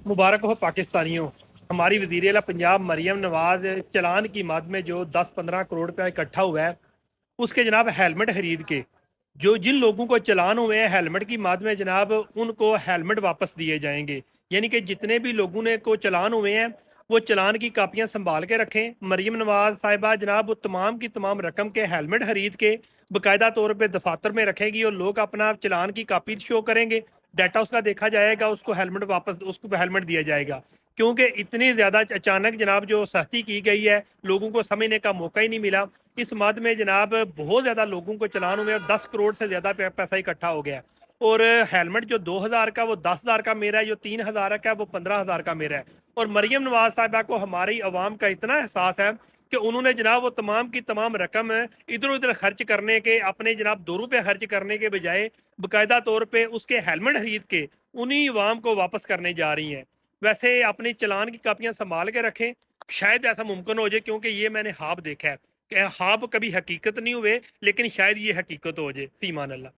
मुबारक हो पाकिस्तानियों। हमारी वज़ीर आला पंजाब मरियम नवाज चलान की मद में जो 10-15 करोड़ रुपया इकट्ठा हुआ है, उसके जनाब हेलमेट खरीद के जो जिन लोगों को चलान हुए हैं हेलमेट की मद में जनाब उनको हेलमेट वापस दिए जाएंगे। यानी कि जितने भी लोगों ने को चलान हुए हैं वो चलान की कापियां संभाल के रखें। मरियम नवाज साहिबा जनाब वो तमाम की तमाम रकम के हेलमेट खरीद के बाकायदा तौर पे दफातर में रखेगी और लोग अपना चलान की कापी शो करेंगे, डाटा उसका देखा जाएगा, उसको हेलमेट वापस उसको हेलमेट दिया जाएगा। क्योंकि इतनी ज़्यादा अचानक जनाब जो सख्ती की गई है, लोगों को समझने का मौका ही नहीं मिला। इस मद में जनाब बहुत ज़्यादा लोगों को चलान हुए और 10 करोड़ से ज़्यादा पैसा इकट्ठा हो गया। और हेलमेट जो 2000 का वो 10,000 का मेरा है, जो 3000 का वो 15,000 का मेरा है। और मरियम नवाज साहिबा को हमारी आवाम का इतना एहसास है कि उन्होंने जनाब वो तमाम की तमाम रकम इधर उधर खर्च करने के, अपने जनाब 2 रुपये खर्च करने के बजाय बाकायदा तौर पर उसके हेलमेट खरीद के उन्हीं आवाम को वापस करने जा रही हैं। वैसे अपनी चलान की कापियां संभाल के रखें, शायद ऐसा मुमकिन हो जाए, क्योंकि ये मैंने ख्वाब देखा है कि ख्वाब कभी हकीकत नहीं हुए, लेकिन शायद ये हकीकत हो जाए। फीमान अल्लाह।